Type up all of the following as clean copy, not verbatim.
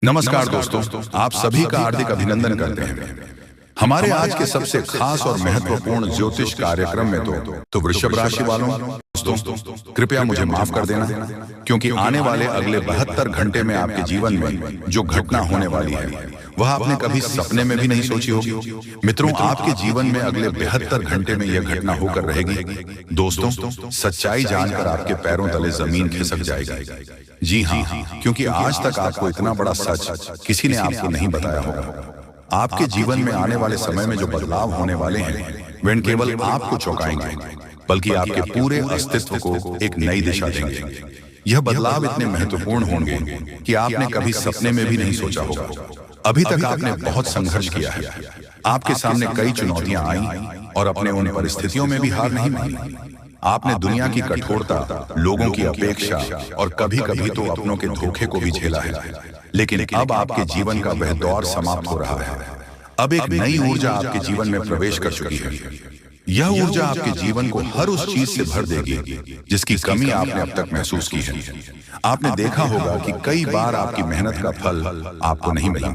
नमस्कार दोस्तों, आप सभी का हार्दिक अभिनंदन करते हैं। हमारे आज के सबसे खास और महत्वपूर्ण ज्योतिष कार्यक्रम में तो वृषभ राशि वालों दोस्तों, कृपया मुझे माफ कर देना, क्योंकि आने वाले अगले 72 घंटे में आपके जीवन में जो घटना होने वाली है वह आपने कभी सपने में भी नहीं सोची होगी। मित्रों, आपके जीवन में अगले 72 घंटे में यह घटना होकर रहेगी। दोस्तों, सच्चाई जानकर आपके पैरों तले जमीन खिसक जाएगी। जी हाँ, क्योंकि आज तक आपको इतना बड़ा सच किसी ने आपको नहीं बताया होगा। आपके जीवन में आने वाले समय में जो बदलाव होने वाले हैं वे केवल आपको चौंकाएंगे, बल्कि आपके पूरे अस्तित्व को एक नई दिशा देंगे। यह बदलाव इतने महत्वपूर्ण होंगे कि आपने कभी सपने में भी नहीं सोचा होगा। अभी तक आपने बहुत संघर्ष किया है, आपके सामने कई चुनौतियां आई और अपने उन परिस्थितियों में भी हार नहीं मानी। आपने दुनिया की कठोरता, लोगों की अपेक्षा और कभी-कभी तो अपनों के धोखे को भी झेला है, लेकिन अब आपके जीवन का वह दौर समाप्त हो रहा है। अब एक नई ऊर्जा आपके जीवन में प्रवेश कर चुकी है। यह ऊर्जा आपके जीवन को हर उस चीज से भर देगी जिसकी कमी आपने अब तक महसूस की है। आपने देखा होगा कि कई बार आपकी मेहनत का फल आपको नहीं मिला।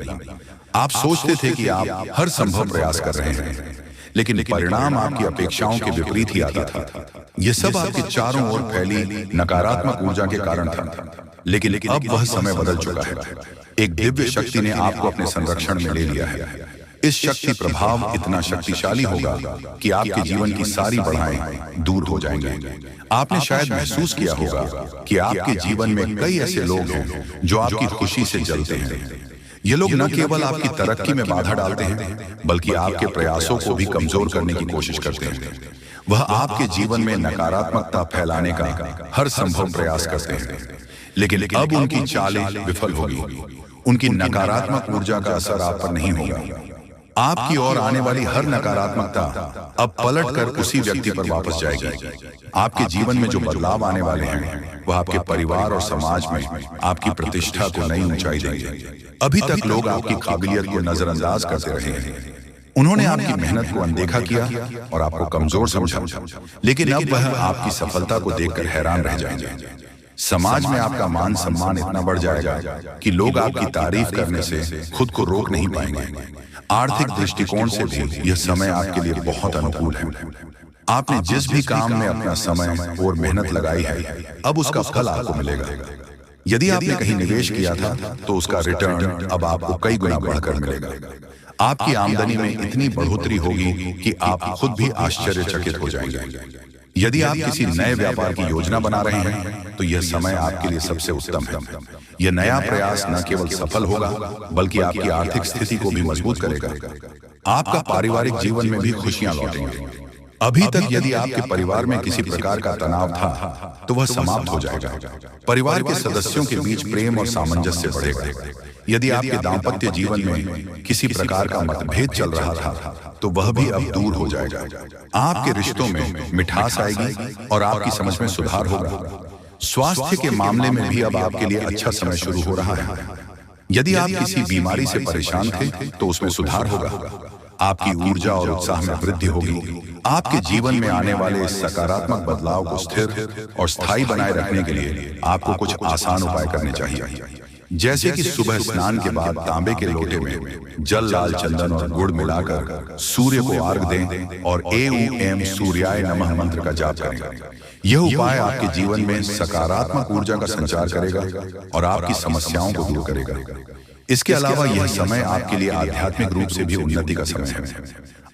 आप सोचते थे कि आप हर संभव प्रयास कर रहे हैं, लेकिन परिणाम आपकी अपेक्षाओं के विपरीत ही आता था। यह सब आपके चारों ओर फैली नकारात्मक ऊर्जा के कारण था। लेकिन अब वह समय बदल चुका है। एक दिव्य शक्ति ने आपको अपने संरक्षण में ले लिया है। इस शक्ति प्रभाव इतना शक्तिशाली होगा कि आपके जीवन की सारी बाधाएं दूर हो जाएंगे। आपने शायद महसूस किया होगा कि आपके जीवन में कई ऐसे लोग हैं जो आपकी खुशी से जलते हैं। ये लोग न केवल आपकी तरक्की में बाधा डालते हैं, बल्कि आपके प्रयासों को भी कमजोर करने की कोशिश करते हैं। वह आपके जीवन में नकारात्मकता फैलाने का हर संभव प्रयास करते हैं, लेकिन अब उनकी चालें विफल होगी। उनकी नकारात्मक ऊर्जा का असर आप पर नहीं होगा। आपकी ओर आने वाली हर नकारात्मकता अब पलटकर उसी व्यक्ति पर वापस जाएगी। आपके जीवन में जो बदलाव आने वाले हैं वह आपके परिवार और समाज में आपकी प्रतिष्ठा को नई ऊंचाई देंगे। अभी तक लोग आपकी काबिलियत को नजरअंदाज करते रहे हैं। उन्होंने आपकी मेहनत को अनदेखा किया और आपको कमजोर समझा, लेकिन अब वह आपकी सफलता को देखकर हैरान रह जाएंगे। समाज में आपका मान सम्मान इतना बढ़ जाएगा कि लोग आपकी तारीफ करने से खुद को रोक नहीं पाएंगे। आर्थिक दृष्टिकोण से भी यह समय आपके लिए बहुत अनुकूल है। आपने जिस भी काम में अपना समय और मेहनत लगाई है, अब उसका फल आपको मिलेगा। यदि आपने कहीं निवेश किया था तो उसका रिटर्न अब आपको कई गुना बढ़कर मिलेगा। आपकी आमदनी में इतनी बढ़ोतरी होगी कि आप खुद भी आश्चर्यचकित हो जाएंगे। यदि आप किसी नए व्यापार की योजना बना रहे हैं तो यह समय आपके लिए सबसे उत्तम है। यह नया प्रयास न केवल सफल होगा, बल्कि आपकी आर्थिक स्थिति को भी मजबूत करेगा। आपका पारिवारिक जीवन में भी खुशियां लौटेंगी। अभी तक यदि आपके परिवार में किसी प्रकार का तनाव था तो वह समाप्त हो जाएगा। परिवार के सदस्यों के बीच प्रेम और सामंजस्य बढ़ेगा। यदि आपके दाम्पत्य जीवन में किसी प्रकार का मतभेद चल रहा था तो वह भी अब दूर हो जाएगा। आपके रिश्तों में मिठास आएगी और आपकी समझ में सुधार होगा। स्वास्थ्य के मामले में भी अब आपके लिए अच्छा समय शुरू हो रहा है। यदि आप किसी बीमारी से परेशान थे तो उसमें सुधार होगा। आपकी ऊर्जा और उत्साह में वृद्धि होगी। आपके जीवन में आने वाले इस सकारात्मक बदलाव को स्थिर और स्थायी बनाए रखने के लिए आपको कुछ आसान उपाय करने चाहिए, जैसे कि सुबह स्नान के बाद तांबे के लोटे में जल, लाल चंदन और गुड़ मिलाकर सूर्य को अर्घ दें और एम सूर्याय नमः मंत्र का जाप करें। यह उपाय आपके जीवन में सकारात्मक ऊर्जा का संचार करेगा और आपकी समस्याओं को दूर करेगा। इसके अलावा यह समय आपके लिए आध्यात्मिक रूप से भी उन्नति का समय है।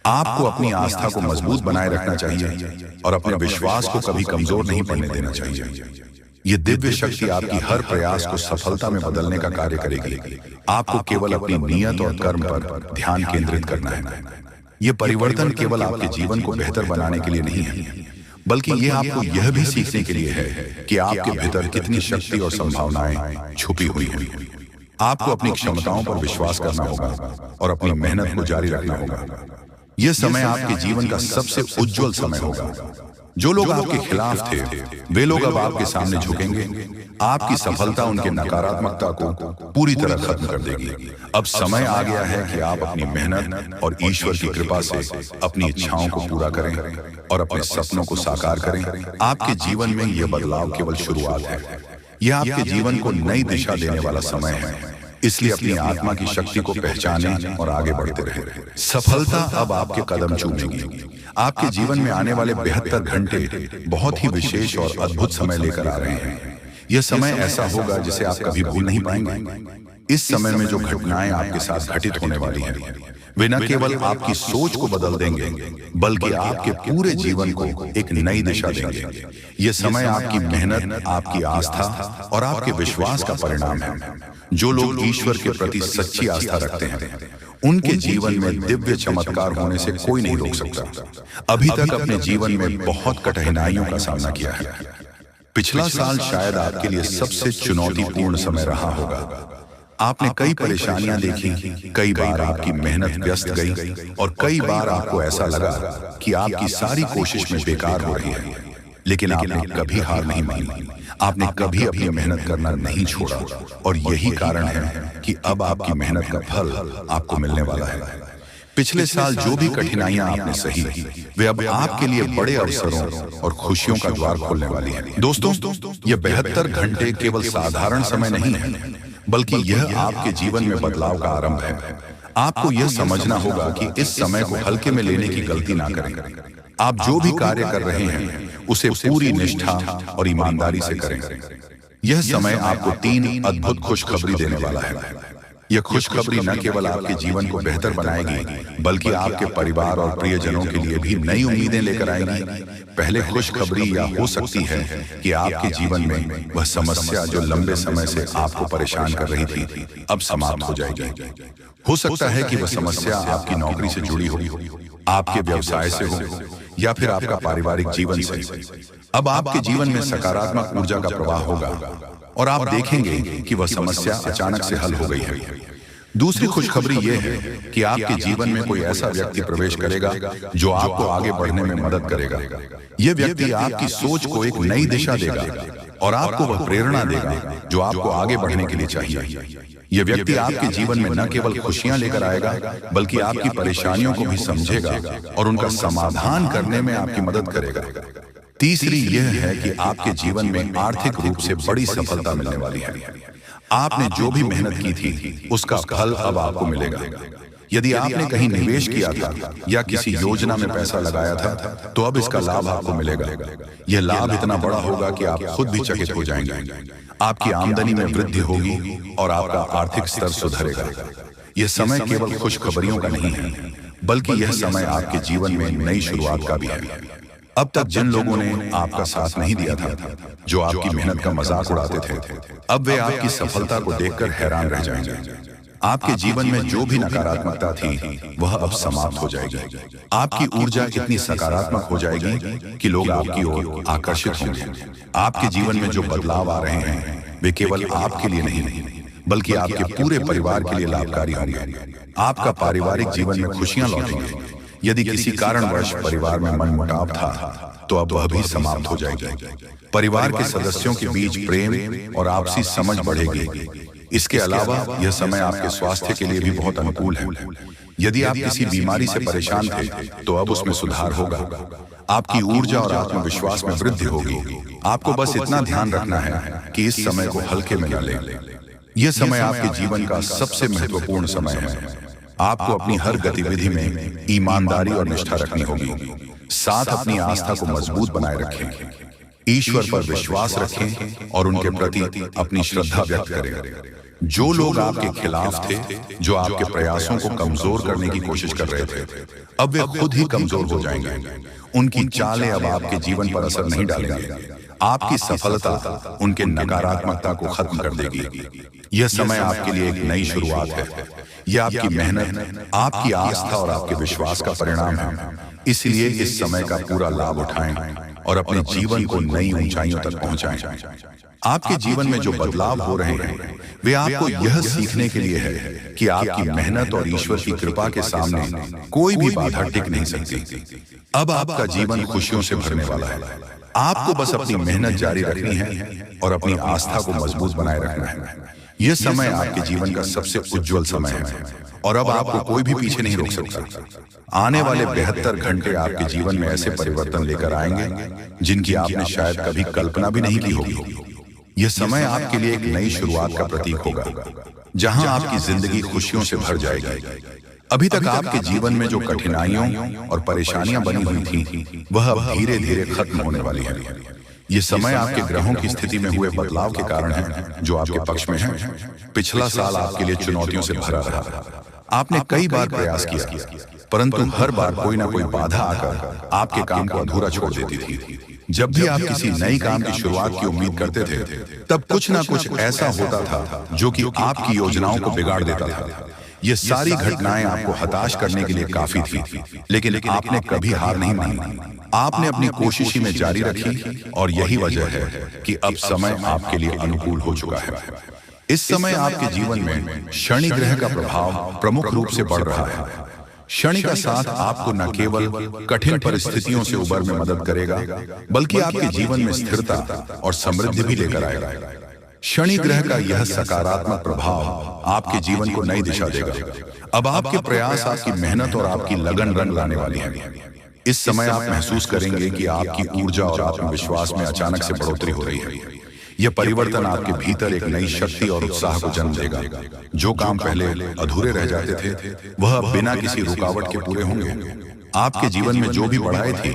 आपको अपनी आस्था को मजबूत बनाए रखना चाहिए और अपने विश्वास को कभी कमजोर नहीं पड़ने देना चाहिए। ये दिव्य शक्ति आपकी हर प्रयास को सफलता में बदलने का कार्य करेगी। आपको केवल अपनी नियत और कर्म पर ध्यान केंद्रित करना है। ये परिवर्तन केवल आपके जीवन को बेहतर बनाने के लिए नहीं है, बल्कि ये आपको यह भी सीखने के लिए है कि आपके भीतर कितनी शक्ति और संभावनाएं छुपी हुई हैं। आपको अपनी क्षमताओं पर विश्वास करना होगा और अपनी मेहनत को जारी रखना होगा। यह समय आपके जीवन का सबसे उज्जवल समय होगा। जो लोग आपके खिलाफ थे वे लोग अब आपके सामने झुकेंगे। आपकी सफलता उनके नकारात्मकता को पूरी तरह खत्म कर देगी। अब समय आ गया है कि आप अपनी मेहनत और ईश्वर की कृपा से अपनी इच्छाओं को पूरा करें और अपने सपनों को साकार करें। आपके जीवन में यह बदलाव केवल शुरुआत है। यह आपके जीवन को नई दिशा देने वाला समय है। इसलिए अपनी आत्मा की शक्ति को पहचानें और आगे बढ़ते रहें। सफलता अब आपके कदम चूमेगी। आपके जीवन में आने वाले 72 घंटे बहुत ही विशेष और अद्भुत समय लेकर आ रहे हैं। यह समय ऐसा होगा जिसे आप कभी भूल नहीं पाएंगे। इस समय में जो घटनाएं आपके साथ घटित होने वाली हैं, वे न केवल आपकी सोच को बदल देंगे, बल्कि आपके पूरे जीवन को एक नई दिशा देंगे। यह समय आपकी मेहनत, आपकी आस्था और आपके विश्वास का परिणाम है। जो लोग ईश्वर के प्रति सच्ची आस्था रखते हैं, उनके जीवन में दिव्य चमत्कार होने से कोई नहीं रोक सकता। अभी तक अपने जीवन में बहुत कठिनाइयों का सामना किया है। पिछला साल शायद आपके लिए सबसे चुनौतीपूर्ण समय रहा होगा। आपने कई परेशानियां देखी, कई बार आपकी मेहनत व्यस्त गई और कई बार आपको ऐसा लगा कि आपकी सारी कोशिश में बेकार हो रही है। लेकिन आपने कभी हार नहीं मानी, आपने कभी अपनी मेहनत करना नहीं छोड़ा, और यही कारण है कि अब आपकी मेहनत का फल आपको मिलने वाला है। पिछले साल जो भी कठिनाइयां आपने सही, वे अब आपके लिए बड़े अवसरों और खुशियों का द्वार खोलने वाली हैं। दोस्तों, ये 72 घंटे केवल साधारण समय नहीं है, बल्कि यह आपके जीवन में बदलाव का आरंभ है। आपको यह समझना होगा कि इस समय को हल्के में लेने की गलती ना करें। आप जो भी कार्य कर रहे हैं, उसे पूरी निष्ठा और ईमानदारी से करें। यह समय आपको 3 अद्भुत खुशखबरी देने वाला है। यह खुशखबरी न केवल आपके जीवन को बेहतर बनाएगी, बल्कि आपके परिवार और प्रियजनों के लिए भी नई उम्मीदें लेकर आएगी। पहले खुशखबरी यह हो सकती है कि आपके जीवन में वह समस्या जो लंबे समय से आपको परेशान कर रही थी, अब समाप्त हो जाएगी। हो सकता है कि वह समस्या आपकी नौकरी से जुड़ी हो, आपके व्यवसाय से हो, या फिर आपका पारिवारिक जीवन से। अब आपके जीवन में सकारात्मक ऊर्जा का प्रवाह होगा और आप देखेंगे कि वह समस्या अचानक से हल हो गई है। दूसरी खुशखबरी यह है कि आपके जीवन में कोई ऐसा व्यक्ति प्रवेश करेगा जो आपको आगे बढ़ने में मदद करेगा। यह व्यक्ति आपकी सोच को एक नई दिशा देगा और आपको वह प्रेरणा देगा जो आपको आगे बढ़ने के लिए चाहिए। यह व्यक्ति आपके जीवन में न केवल खुशियां लेकर आएगा, बल्कि आपकी परेशानियों को भी समझेगा और उनका समाधान करने में आपकी मदद करेगा। तीसरी यह है कि आपके जीवन में आर्थिक रूप से बड़ी सफलता मिलने वाली है। आपने जो भी मेहनत की थी, उसका फल अब आपको मिलेगा। यदि आपने कहीं निवेश किया था या किसी योजना में पैसा लगाया था, तो अब इसका लाभ आपको मिलेगा। यह लाभ इतना बड़ा होगा कि आप खुद भी चकित हो जाएंगे। आपकी आमदनी में वृद्धि होगी और आपका आर्थिक स्तर सुधरेगा। यह समय केवल खुशखबरियों का नहीं है, बल्कि यह समय आपके जीवन में नई शुरुआत का भी है। अब तक जिन लोगों ने आपका साथ नहीं दिया था, जो आपकी मेहनत का मजाक उड़ाते थे, अब वे आपकी सफलता को देखकर हैरान रह जाएंगे। आपके जीवन में जो भी नकारात्मकता थी, वह अब समाप्त हो जाएगी। आपकी ऊर्जा इतनी सकारात्मक हो जाएगी कि लोग आपकी ओर आकर्षित होंगे। आपके जीवन में जो बदलाव आ रहे हैं, वे केवल आपके लिए नहीं, बल्कि आपके पूरे परिवार के लिए लाभकारी होंगे। आपका पारिवारिक जीवन में खुशियां लौटेंगी। यदि किसी कारणवश परिवार में मनमुटाव था, तो अब वह भी समाप्त हो जाएगी। परिवार के सदस्यों के बीच प्रेम और आपसी समझ बढ़ेगी। इसके अलावा यह समय आपके स्वास्थ्य के लिए भी बहुत अनुकूल है। यदि आप किसी बीमारी से परेशान थे, तो अब उसमें सुधार होगा। आपकी ऊर्जा और आत्मविश्वास में वृद्धि होगी। आपको बस इतना ध्यान रखना है कि इस समय को हल्के में न लें। यह समय आपके जीवन का सबसे महत्वपूर्ण समय है। आपको अपनी हर गतिविधि में ईमानदारी और निष्ठा रखनी होगी। साथ अपनी आस्था को मजबूत बनाए रखें, ईश्वर पर विश्वास रखें और उनके प्रति अपनी श्रद्धा व्यक्त करें। जो लोग आपके खिलाफ थे, जो आपके प्रयासों को कमजोर करने की कोशिश कर रहे थे, अब वे खुद ही कमजोर हो जाएंगे। उनकी चालें अब आपके जीवन पर असर नहीं डालेंगे। आपकी सफलता उनके नकारात्मकता को खत्म कर देगी। यह समय आपके लिए एक नई शुरुआत है। यह आपकी मेहनत, आपकी आस्था और आपके विश्वास का परिणाम है। इसलिए इस समय का पूरा लाभ उठाएं और अपने जीवन को नई ऊंचाइयों तक पहुंचाएं। आपके जीवन में जो बदलाव हो रहे हैं, वे आपको यह सीखने के लिए है कि आपकी मेहनत और ईश्वर की कृपा के सामने कोई भी बाधा टिक नहीं सकती। अब आपका जीवन खुशियों से भरने वाला है। आपको बस अपनी मेहनत जारी रखनी है और अपनी आस्था को मजबूत बनाए रखना है। यह समय आपके जीवन का सबसे उज्जवल समय है और अब आपको कोई भी पीछे नहीं रोक सकता। आने वाले 72 घंटे आपके जीवन में ऐसे परिवर्तन लेकर आएंगे जिनकी आपने शायद कभी कल्पना भी नहीं की होगी। यह समय आपके लिए एक नई शुरुआत का प्रतीक होगा। जहां आपकी जिंदगी खुशियों से भर जाएगी। अभी तक आपके जीवन में जो कठिनाइयों और परेशानियां बनी हुई थी, वह अब धीरे धीरे खत्म होने वाली है। ये समय आपके ग्रहों की स्थिति में हुए बदलाव के कारण है, जो आपके पक्ष में है। पिछला साल आपके लिए चुनौतियों से भरा रहा। आपने कई बार प्रयास किया, परंतु हर बार कोई ना कोई बाधा आकर आपके काम को अधूरा छोड़ देती थी। जब भी आप किसी नई काम की शुरुआत की उम्मीद करते थे, तब कुछ ना कुछ ऐसा होता था जो कि आपकी योजनाओं को बिगाड़ देता था। ये सारी घटनाएं आपको हताश करने के लिए काफी थी, लेकिन आपने कभी हार नहीं मानी। आपने अपनी कोशिश ही में जारी रखी, और यही वजह है कि अब समय आपके लिए अनुकूल हो चुका है। इस समय आपके जीवन में शनि ग्रह का प्रभाव प्रमुख रूप से बढ़ रहा है। शनि का साथ आपको न केवल कठिन परिस्थितियों से उबर में मदद करेगा, बल्कि आपके जीवन में स्थिरता और समृद्धि भी लेकर आएगा। शनि ग्रह का यह सकारात्मक प्रभाव आपके जीवन को नई दिशा देगा। अब आपके प्रयास, आपकी मेहनत और आपकी लगन रंग लाने वाली है। इस समय आप महसूस करेंगे कि आपकी ऊर्जा और आत्मविश्वास में अचानक से बढ़ोतरी हो रही है। यह परिवर्तन आपके भीतर एक नई शक्ति और उत्साह को जन्म देगा। जो काम पहले अधूरे रह जाते थे, वह अब बिना किसी रुकावट के पूरे होंगे। आपके जीवन में जो भी बढ़ाए थे,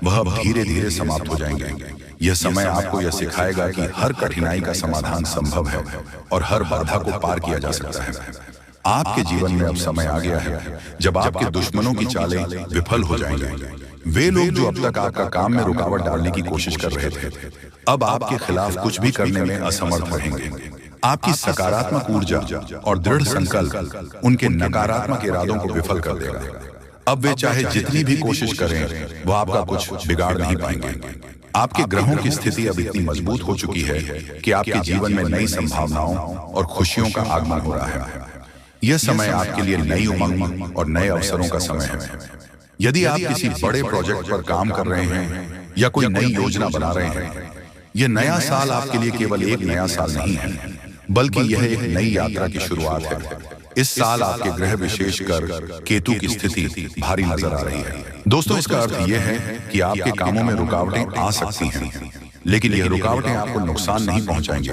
वह अब धीरे धीरे समाप्त हो जाएंगे। यह समय आपको यह सिखाएगा कि हर कठिनाई का समाधान संभव है और हर बाधा को पार किया जा सकता है। आपके जीवन में अब समय आ गया है जब आपके दुश्मनों की चालें विफल हो जाएंगी। वे लोग जो अब तक आपका काम में रुकावट डालने की कोशिश कर रहे थे, अब आपके खिलाफ कुछ भी करने में असमर्थ रहेंगे। आपकी सकारात्मक ऊर्जा और दृढ़ संकल्प उनके नकारात्मक इरादों को विफल कर देगा। अब वे चाहे जितनी भी कोशिश करें, वह आपका कुछ बिगाड़ नहीं पाएंगे। आपके ग्रहों की स्थिति अब इतनी मजबूत हो चुकी है कि आपके जीवन में नई संभावनाओं और खुशियों का आगमन हो रहा है। यह समय आपके लिए नई उमंग और नए अवसरों का समय है। यदि आप किसी बड़े प्रोजेक्ट पर काम कर रहे हैं या कोई नई योजना बना रहे हैं, यह नया साल आपके लिए केवल एक नया साल नहीं है, बल्कि यह एक नई यात्रा की शुरुआत है। इस साल आपके ग्रह, विशेषकर केतु की स्थिति भारी नजर आ रही है। दोस्तों, इसका अर्थ यह है कि आपके कामों में रुकावटें आ सकती हैं, लेकिन यह रुकावटें आपको नुकसान नहीं पहुंचाएंगी,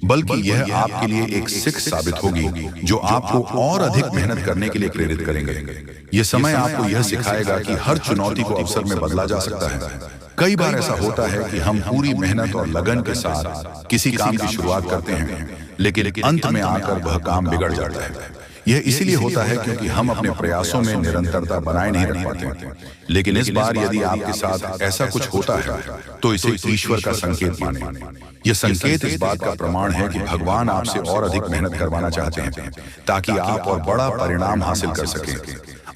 बल्कि यह आपके लिए एक सीख साबित होगी जो आपको और अधिक मेहनत करने के लिए प्रेरित करेंगे। यह समय आपको यह सिखाएगा कि हर चुनौती को अवसर में बदला जा सकता है। कई बार ऐसा होता है कि हम पूरी मेहनत और लगन के साथ किसी काम की शुरुआत करते हैं, लेकिन अंत में आकर वह काम बिगड़ जाता है। यह इसीलिए होता है क्योंकि हम अपने प्रयासों में निरंतरता बनाए नहीं रख पाते। लेकिन इस बार यदि आपके साथ ऐसा कुछ होता है, तो इसे ईश्वर का संकेत माने। यह संकेत इस बात का प्रमाण है कि भगवान आपसे और अधिक मेहनत करवाना चाहते हैं, ताकि आप और बड़ा परिणाम हासिल कर सकें।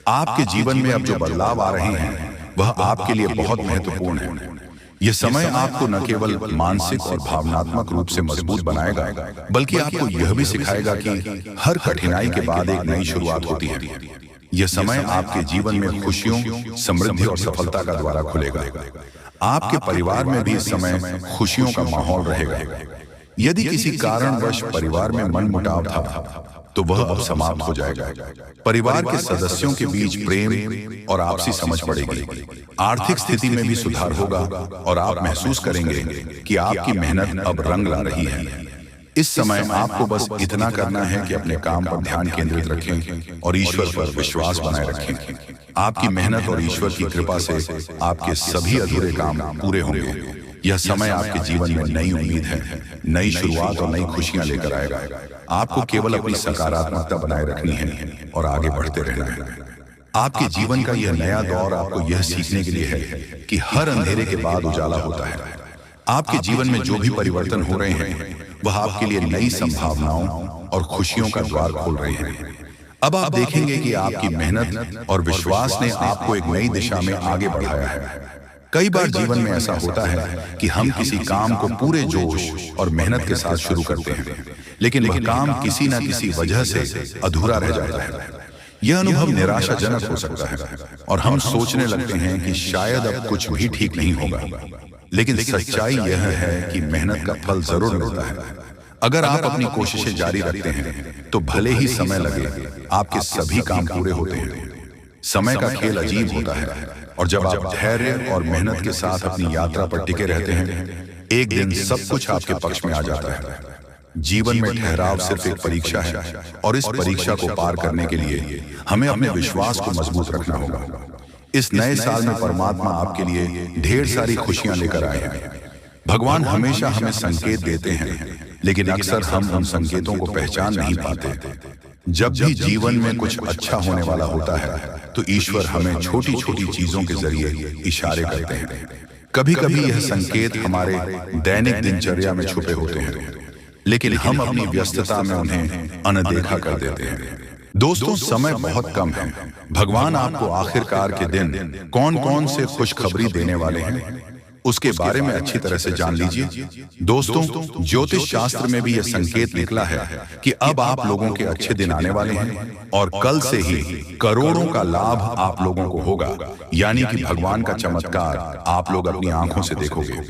आपके जीवन में अब जो बदलाव आ रहे हैं, वह आपके लिए बहुत महत्वपूर्ण है। यह समय आपको न केवल मानसिक और भावनात्मक रूप से मजबूत बनाएगा, बल्कि आपको यह भी सिखाएगा कि हर कठिनाई के बाद एक नई शुरुआत होती है। यह समय आपके जीवन में खुशियों, समृद्धि और सफलता का द्वार खुलेगा। आपके परिवार में भी इस समय खुशियों का माहौल रहेगा। यदि किसी कारणवश परिवार में मनमुटाव था, तो वह अब समाप्त हो जाएगा। परिवार के सदस्यों के बीच प्रेम और आपसी समझ बढ़ेगी। आर्थिक स्थिति में भी सुधार होगा और आप महसूस करेंगे कि आपकी मेहनत अब रंग ला रही है। इस समय आपको बस इतना करना है कि अपने काम पर ध्यान केंद्रित रखें और ईश्वर पर विश्वास बनाए रखें। आपकी मेहनत और ईश्वर की कृपा से आपके सभी अधूरे काम पूरे होंगे। यह समय आपके जीवन में नई उम्मीद है, नई शुरुआत और नई खुशियां लेकर आएगा। आपको केवल अपनी सकारात्मकता बनाए रखनी है और आगे बढ़ते रहना है। आपके जीवन का यह नया दौर आपको यह सीखने के लिए है कि हर अंधेरे के बाद उजाला होता है। आपके जीवन में जो भी परिवर्तन हो रहे हैं, वह आपके लिए नई संभावनाओं और खुशियों का द्वार खोल रहे हैं। अब आप देखेंगे कि आपकी मेहनत और विश्वास ने आपको एक नई दिशा में आगे बढ़ाया है। कई बार जीवन में ऐसा होता है कि हम किसी काम को पूरे जोश और मेहनत के साथ शुरू करते हैं, लेकिन वह काम किसी न किसी वजह से अधूरा रह जाता है। यह अनुभव निराशाजनक हो सकता है और हम सोचने लगते हैं कि शायद अब कुछ भी ठीक नहीं होगा। लेकिन सच्चाई यह है कि मेहनत का फल जरूर मिलता है। अगर आप अपनी कोशिशें जारी रखते हैं, तो भले ही समय लगे, आपके सभी काम पूरे होते हैं। समय का खेल अजीब होता है, और जब आप धैर्य और मेहनत के साथ अपनी यात्रा पर टिके रहते हैं, एक दिन सब कुछ आपके पक्ष में आ जाता है। जीवन में ठहराव सिर्फ एक परीक्षा है और इस परीक्षा को पार करने के लिए हमें अपने विश्वास को मजबूत रखना होगा। इस नए साल में परमात्मा आपके लिए ढेर सारी खुशियां लेकर आए हैं। भगवान हमेशा हमें संकेत देते हैं, लेकिन अक्सर हम उन संकेतों को पहचान नहीं पाते। जब भी जीवन में कुछ अच्छा होने वाला होता है तो ईश्वर हमें छोटी छोटी चीजों के जरिए इशारे करते हैं। कभी कभी यह संकेत हमारे दैनिक दिनचर्या में छुपे होते हैं, लेकिन हम अपनी व्यस्तता में उन्हें अनदेखा कर देते हैं। दोस्तों, समय बहुत कम है। भगवान आपको आखिरकार के दिन कौन कौन से खुशखबरी देने वाले हैं उसके बारे में अच्छी तरह से जान लीजिए। दोस्तों, ज्योतिष शास्त्र में भी यह संकेत निकला है कि अब आप लोगों के अच्छे दिन आने वाले हैं और कल से ही करोड़ों का लाभ आप लोगों को होगा, यानी कि भगवान का चमत्कार आप लोग अपनी आंखों से देखोगे।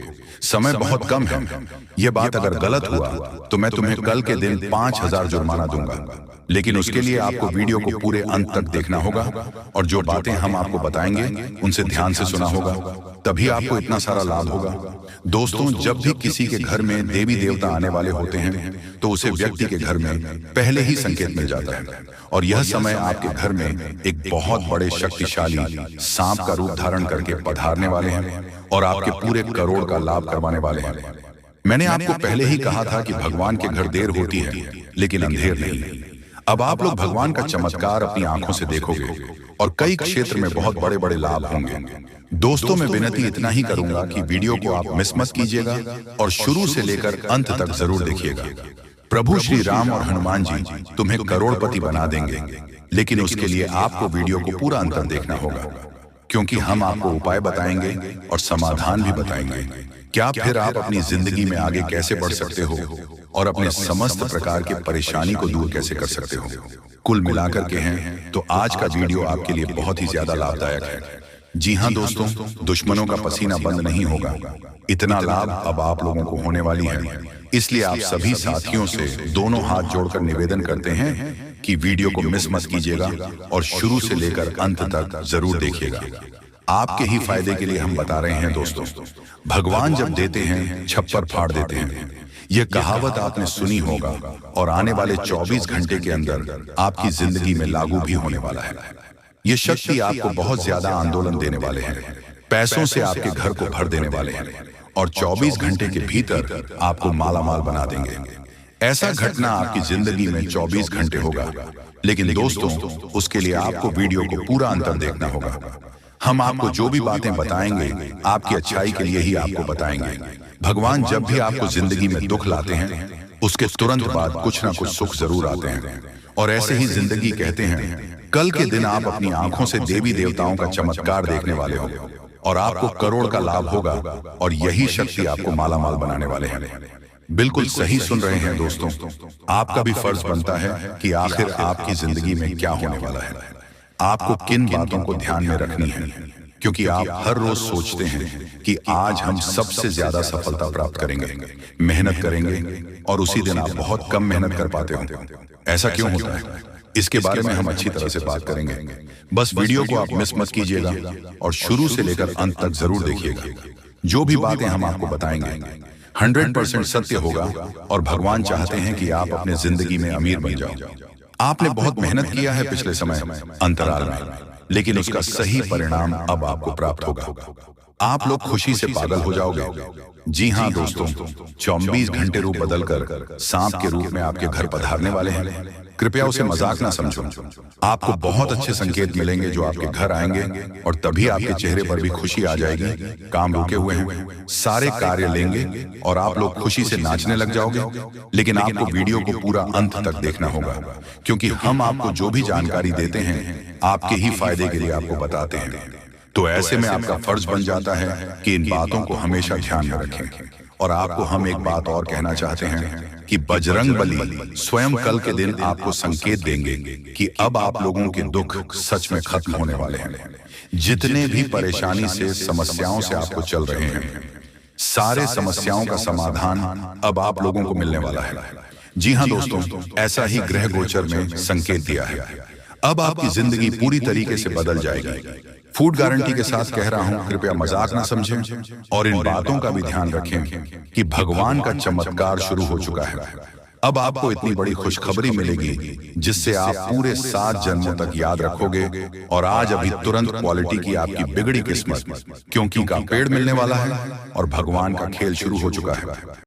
समय बहुत कम है। यह बात अगर गलत हुआ तो मैं तुम्हें कल के दिन 5,000 जुर्माना दूंगा, लेकिन उसके लिए आपको वीडियो को पूरे अंत तक देखना होगा और जो बातें हम आपको बताएंगे उनसे ध्यान से सुना होगा, तभी आपको इतना सारा लाभ होगा। दोस्तों, जब भी किसी के घर में देवी देवता आने वाले होते हैं तो उसे व्यक्ति के घर में पहले ही संकेत मिल जाता है और यह समय आपके घर में एक बहुत बड़े शक्तिशाली सांप का रूप धारण करके पधारने वाले हैं और आपके पूरे करोड़ का लाभ करवाने वाले हैं। मैंने आपको पहले ही कहा था कि भगवान के घर देर होती है लेकिन अंधेर नहीं। अब आप लोग भगवान का चमत्कार अपनी आंखों से देखोगे और कई क्षेत्र में बहुत बड़े बड़े लाभ होंगे। दोस्तों, मैं विनती इतना ही करूंगा कि वीडियो को आप मिस मत कीजिएगा और शुरू से लेकर अंत तक जरूर देखिएगा। प्रभु श्री राम और हनुमान जी तुम्हें करोड़पति बना देंगे, लेकिन उसके लिए आपको वीडियो को पूरा अंत तक देखना होगा, क्योंकि हम आपको उपाय बताएंगे और समाधान भी बताएंगे। क्या फिर आप अपनी जिंदगी में आगे कैसे बढ़ सकते हो और अपने समस्त प्रकार की परेशानी को दूर कैसे कर सकते हो। कुल मिलाकर के हैं तो आज का वीडियो आपके लिए बहुत ही ज्यादा लाभदायक है। जी हाँ दोस्तों, दुश्मनों का पसीना बंद नहीं होगा। इतना लाभ अब आप लोगों को होने वाली है, इसलिए आप सभी साथियों से दोनों हाथ जोड़कर निवेदन करते हैं कि वीडियो को मिस मत कीजिएगा और शुरू से लेकर अंत तक जरूर देखिएगा। आपके ही फायदे के लिए हम बता रहे हैं दोस्तों। भगवान जब देते हैं छप्पर फाड़ देते हैं, यह कहावत आपने सुनी होगा और आने वाले 24 घंटे के अंदर आपकी जिंदगी में लागू भी होने वाला है। ये शक्ति आपको बहुत ज्यादा आंदोलन देने वाले हैं, पैसों से आपके घर को भर देने वाले हैं और 24 घंटे के भीतर आपको मालामाल बना देंगे। ऐसा घटना आपकी जिंदगी में 24 घंटे होगा, लेकिन दोस्तों उसके लिए आपको वीडियो को पूरा अंतर देखना होगा। हम आपको जो भी बातें बताएंगे आपकी अच्छाई के लिए ही आपको बताएंगे। भगवान जब भी आपको जिंदगी में दुख लाते हैं उसके तुरंत बाद कुछ ना कुछ सुख जरूर आते हैं और ऐसे ही जिंदगी कहते हैं। कल के दिन आप अपनी आंखों से देवी देवताओं का चमत्कार देखने वाले हो और आपको करोड़ का लाभ होगा और यही शक्ति आपको मालामाल बनाने वाले हैं। बिल्कुल सही सुन रहे हैं दोस्तों। आपका भी फर्ज बनता है कि आखिर आपकी जिंदगी में क्या होने वाला है, आपको किन बातों को ध्यान में रखनी है, क्योंकि आप हर रोज सोचते हैं कि आज हम सबसे ज्यादा सफलता प्राप्त करेंगे, मेहनत करेंगे और उसी दिन आप बहुत कम मेहनत कर पाते हो। ऐसा क्यों होता है, इसके बारे में हम अच्छी तरह से बात करेंगे। बस वीडियो को आप मिस मत कीजिएगा और शुरू से लेकर अंत तक जरूर देखिएगा। जो भी बातें हम आपको बताएंगे 100% सत्य होगा और भगवान चाहते हैं कि आप अपने जिंदगी में अमीर बन जाओ। आपने बहुत मेहनत किया है पिछले समय अंतराल में, लेकिन उसका सही परिणाम अब आपको प्राप्त होगा। आप लोग खुशी से पागल हो जाओगे। जी हाँ दोस्तों, 24 घंटे रूप बदलकर सांप के रूप में आपके घर पधारने वाले हैं। कृपया उसे मजाक ना समझो। आपको बहुत अच्छे संकेत मिलेंगे जो आपके घर आएंगे और तभी आपके चेहरे पर भी खुशी आ जाएगी। काम रुके हुए हैं, सारे कार्य लेंगे और आप लोग खुशी से नाचने लग जाओगे। लेकिन आपको वीडियो को पूरा अंत तक देखना होगा, क्योंकि हम आपको जो भी जानकारी देते हैं आपके ही फायदे के लिए आपको बताते हैं। तो ऐसे में आपका फर्ज बन जाता है कि इन बातों को हमेशा ध्यान में रखें। और आपको हम एक बात और कहना चाहते हैं कि बजरंग बली स्वयं कल के दिन आपको संकेत देंगे कि अब आप लोगों के दुख सच में खत्म होने वाले हैं। जितने भी परेशानी से समस्याओं से आपको चल रहे हैं, सारे समस्याओं का समाधान अब आप लोगों को मिलने वाला है। जी हाँ दोस्तों, ऐसा ही ग्रह गोचर में संकेत दिया है। अब आपकी जिंदगी पूरी तरीके से बदल जाएगी। फूड गारंटी के साथ कह रहा हूं, कृपया मजाक ना समझें और इन बातों का भी ध्यान रखें कि भगवान का चमत्कार शुरू हो चुका है। अब आपको इतनी बड़ी खुशखबरी मिलेगी जिससे आप पूरे 7 जन्मों तक याद रखोगे। और आज अभी तुरंत क्वालिटी की आपकी बिगड़ी किस्मत क्योंकि का पेड़ मिलने वाला है और भगवान का खेल शुरू हो चुका है।